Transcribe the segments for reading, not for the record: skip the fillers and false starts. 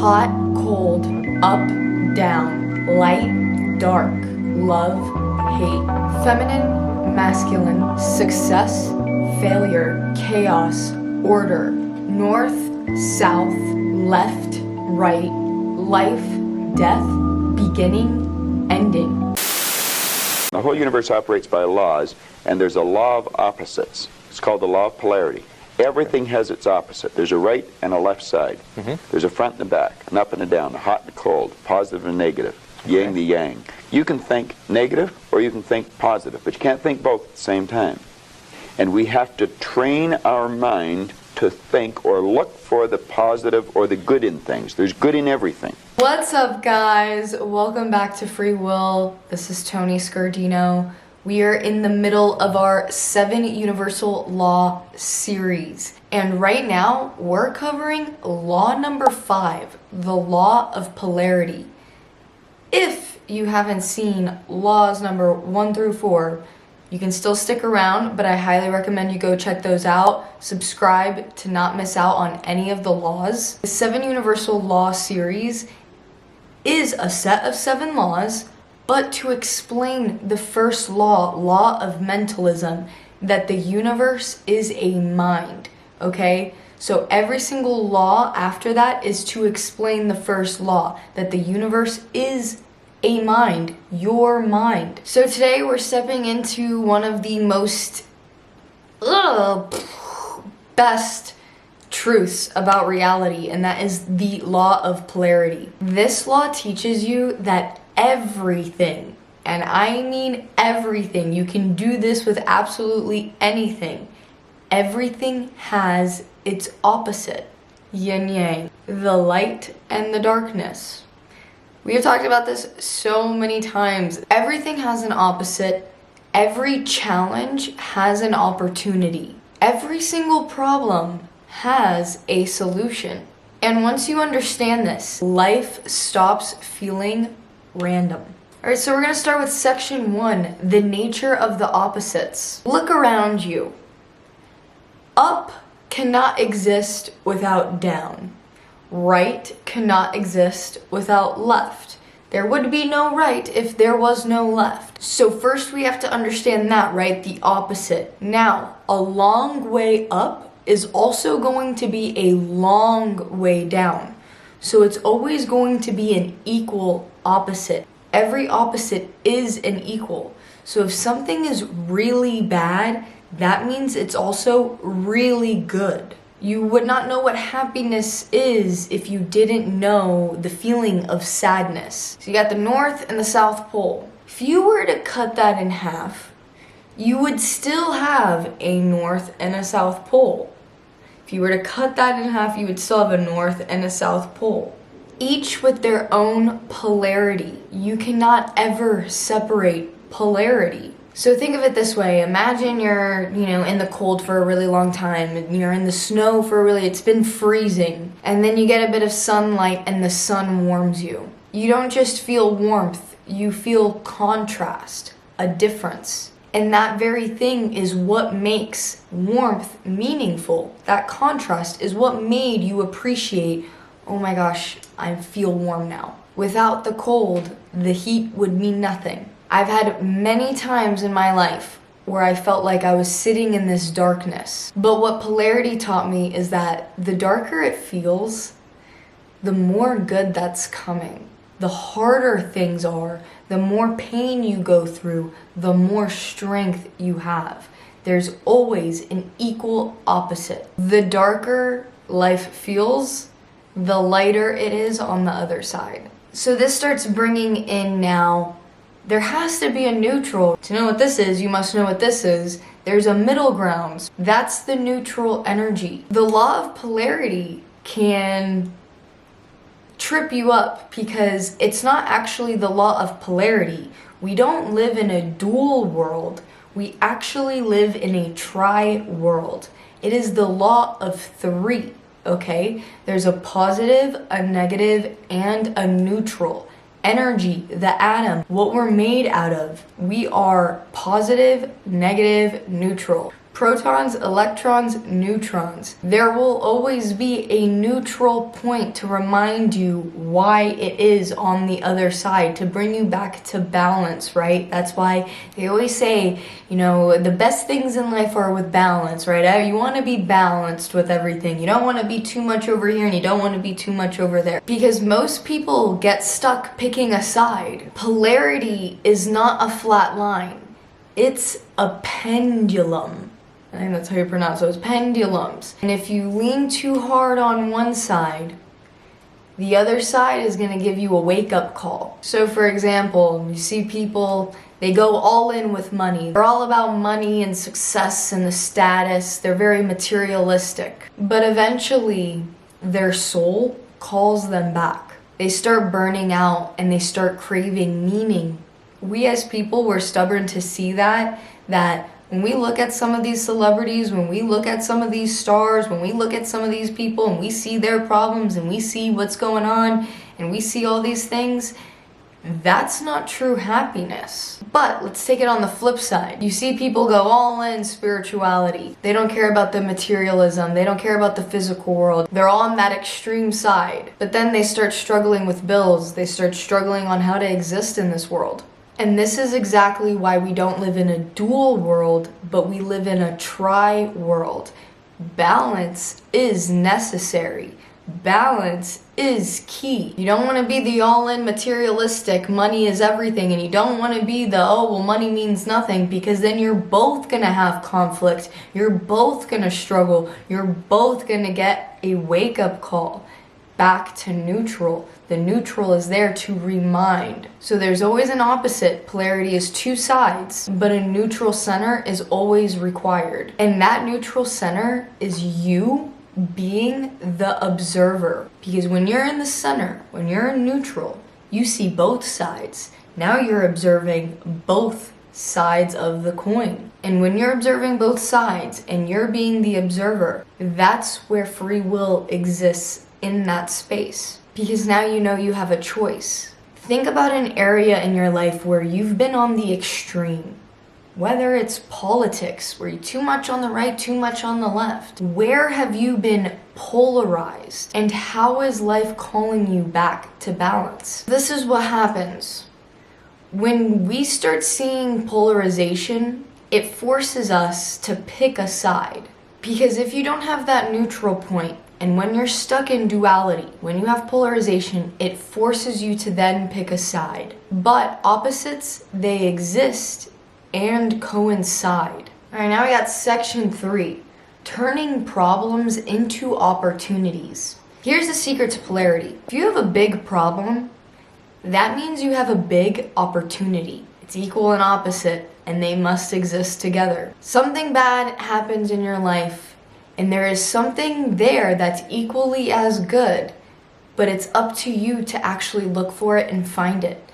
hot, cold, up, down, light, dark, love, hate, feminine, masculine, success, failure, chaos, order, north, south, left, right, life, death, beginning, ending. The whole universe operates by laws, and there's a law of opposites. It's called the Law of Polarity. Everything has its opposite. There's a right and a left side. There's a front and a back, an up and a down, a hot and a cold, positive and negative, yin the yang. You can think negative or you can think positive, but you can't think both at the same time. And we have to train our mind to think or look for the positive or the good in things. There's good in everything. What's up, guys? Welcome back to Free Will. This is Tony Scardino. We are in the middle of our 7 Universal Law series. And right now, we're covering law number 5, the Law of Polarity. If you haven't seen laws number 1 through 4, you can still stick around, but I highly recommend you go check those out. Subscribe to not miss out on any of the laws. The 7 Universal Law series is a set of 7 laws, but to explain the first law, law of mentalism, that the universe is a mind, okay? So every single law after that is to explain the first law, that the universe is a mind, your mind. So today we're stepping into one of the most best truths about reality, and that is the law of polarity. This law teaches you that everything, and I mean everything, you can do this with absolutely anything, everything has its opposite, yin yang, the light and the darkness. We have talked about this so many times. Everything has an opposite. Every challenge has an opportunity. Every single problem has a solution. And once you understand this, life stops feeling random. Alright, so we're going to start with section 1, the nature of the opposites. Look around you. Up cannot exist without down. Right cannot exist without left. There would be no right if there was no left. So first we have to understand that, right? The opposite. Now, a long way up is also going to be a long way down. So it's always going to be an equal opposite. Every opposite is an equal. So if something is really bad, that means it's also really good. You would not know what happiness is if you didn't know the feeling of sadness. So you got the North and the South Pole. If you were to cut that in half, you would still have a North and a South Pole. If you were to cut that in half, you would still have a North and a South Pole. Each with their own polarity. You cannot ever separate polarity. So think of it this way. Imagine you're, in the cold for a really long time, and you're in the snow for it's been freezing, and then you get a bit of sunlight and the sun warms you. You don't just feel warmth, you feel contrast, a difference. And that very thing is what makes warmth meaningful. That contrast is what made you appreciate, oh my gosh, I feel warm now. Without the cold, the heat would mean nothing. I've had many times in my life where I felt like I was sitting in this darkness. But what polarity taught me is that the darker it feels, the more good that's coming. The harder things are, the more pain you go through, the more strength you have. There's always an equal opposite. The darker life feels, the lighter it is on the other side. So this starts bringing in now, there has to be a neutral. To know what this is, you must know what this is. There's a middle ground. That's the neutral energy. The law of polarity can trip you up because it's not actually the law of polarity. We don't live in a dual world. We actually live in a tri-world. It is the law of 3, okay? There's a positive, a negative, and a neutral. Energy, the atom, what we're made out of. We are positive, negative, neutral. Protons, electrons, neutrons. There will always be a neutral point to remind you why it is on the other side, to bring you back to balance, right? That's why they always say, you know, the best things in life are with balance, right? You want to be balanced with everything. You don't want to be too much over here and you don't want to be too much over there. Because most people get stuck picking a side. Polarity is not a flat line. It's a pendulum. I think that's how you pronounce those pendulums. And if you lean too hard on one side, the other side is going to give you a wake-up call. So for example, you see people, they go all in with money. They're all about money and success and the status. They're very materialistic. But eventually, their soul calls them back. They start burning out and they start craving meaning. We as people, we're stubborn to see that when we look at some of these celebrities, when we look at some of these stars, when we look at some of these people and we see their problems and we see what's going on and we see all these things, that's not true happiness. But let's take it on the flip side. You see people go all in spirituality. They don't care about the materialism. They don't care about the physical world. They're all on that extreme side. But then they start struggling with bills. They start struggling on how to exist in this world. And this is exactly why we don't live in a dual world, but we live in a tri-world. Balance is necessary. Balance is key. You don't want to be the all-in materialistic, money is everything, and you don't want to be the, oh, well, money means nothing, because then you're both going to have conflict. You're both going to struggle. You're both going to get a wake-up call back to neutral. The neutral is there to remind. So there's always an opposite. Polarity is two sides, but a neutral center is always required. And that neutral center is you being the observer. Because when you're in the center, when you're in neutral, you see both sides. Now you're observing both sides of the coin. And when you're observing both sides and you're being the observer, that's where free will exists in that space. Because now you know you have a choice. Think about an area in your life where you've been on the extreme. Whether it's politics, where you're too much on the right, too much on the left. Where have you been polarized? And how is life calling you back to balance? This is what happens. When we start seeing polarization, it forces us to pick a side. Because if you don't have that neutral point, and when you're stuck in duality, when you have polarization, it forces you to then pick a side. But opposites, they exist and coincide. All right, now we got section 3, turning problems into opportunities. Here's the secret to polarity. If you have a big problem, that means you have a big opportunity. It's equal and opposite, and they must exist together. Something bad happens in your life, and there is something there that's equally as good, but it's up to you to actually look for it and find it.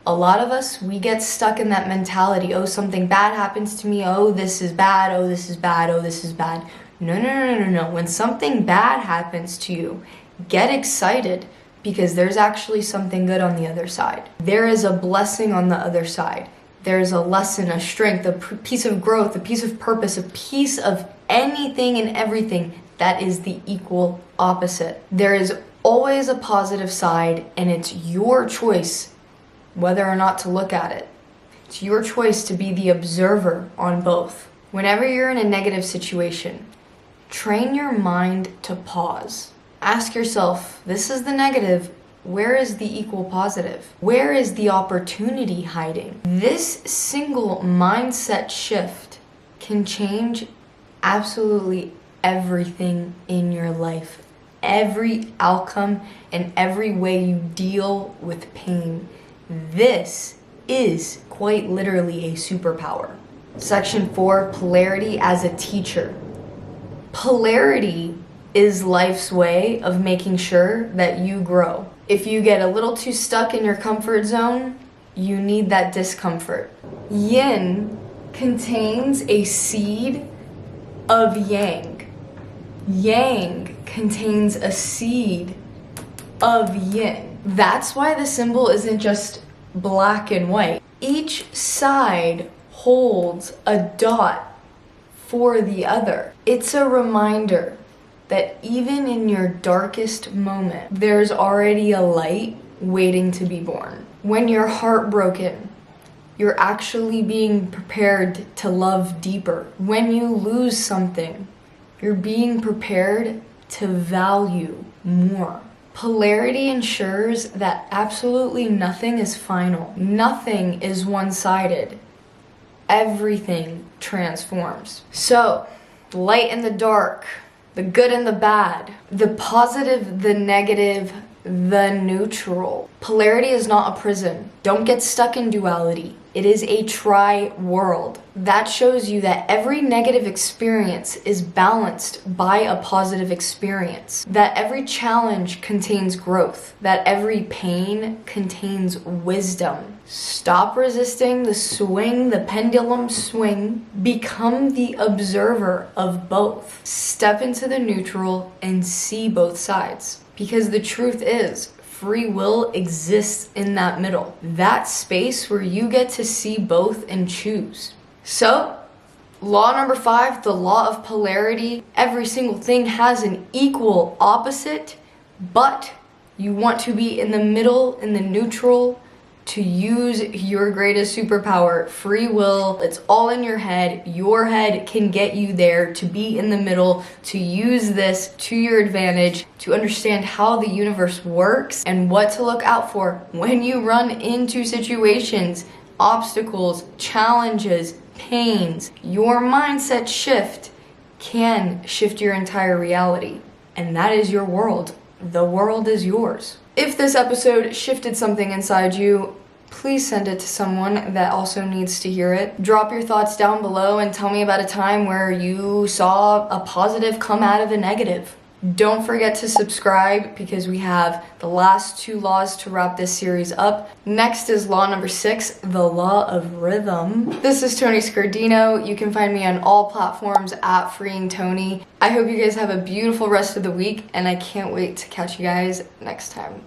A lot of us, we get stuck in that mentality, oh, something bad happens to me, oh, this is bad, oh, this is bad, oh, this is bad. No. When something bad happens to you, get excited, because there's actually something good on the other side. There is a blessing on the other side. There's a lesson, a strength, a piece of growth, a piece of purpose, a piece of anything and everything that is the equal opposite. There is always a positive side, and it's your choice whether or not to look at it. It's your choice to be the observer on both. Whenever you're in a negative situation, train your mind to pause. Ask yourself, this is the negative, where is the equal positive? Where is the opportunity hiding? This single mindset shift can change absolutely everything in your life. Every outcome and every way you deal with pain. This is quite literally a superpower. Section 4, polarity as a teacher. Polarity is life's way of making sure that you grow. If you get a little too stuck in your comfort zone, you need that discomfort. Yin contains a seed of yang. Yang contains a seed of yin. That's why the symbol isn't just black and white. Each side holds a dot for the other. It's a reminder that even in your darkest moment, there's already a light waiting to be born. When you're heartbroken, you're actually being prepared to love deeper. When you lose something, you're being prepared to value more. Polarity ensures that absolutely nothing is final. Nothing is one-sided. Everything transforms. So, the light and the dark, the good and the bad, the positive, the negative, the neutral. Polarity is not a prison. Don't get stuck in duality. It is a tri-world. That shows you that every negative experience is balanced by a positive experience. That every challenge contains growth. That every pain contains wisdom. Stop resisting the swing, the pendulum swing. Become the observer of both. Step into the neutral and see both sides. Because the truth is, free will exists in that middle. That space where you get to see both and choose. So, law number 5, the law of polarity. Every single thing has an equal opposite, but you want to be in the middle, in the neutral, to use your greatest superpower, free will. It's all in your head. Your head can get you there to be in the middle, to use this to your advantage, to understand how the universe works and what to look out for when you run into situations, obstacles, challenges, pains. Your mindset shift can shift your entire reality, and that is your world. The world is yours. If this episode shifted something inside you, please send it to someone that also needs to hear it. Drop your thoughts down below and tell me about a time where you saw a positive come out of a negative. Don't forget to subscribe because we have the last 2 laws to wrap this series up. Next is law number 6, the law of rhythm. This is Tony Scardino. You can find me on all platforms at Freeing Tony. I hope you guys have a beautiful rest of the week, and I can't wait to catch you guys next time.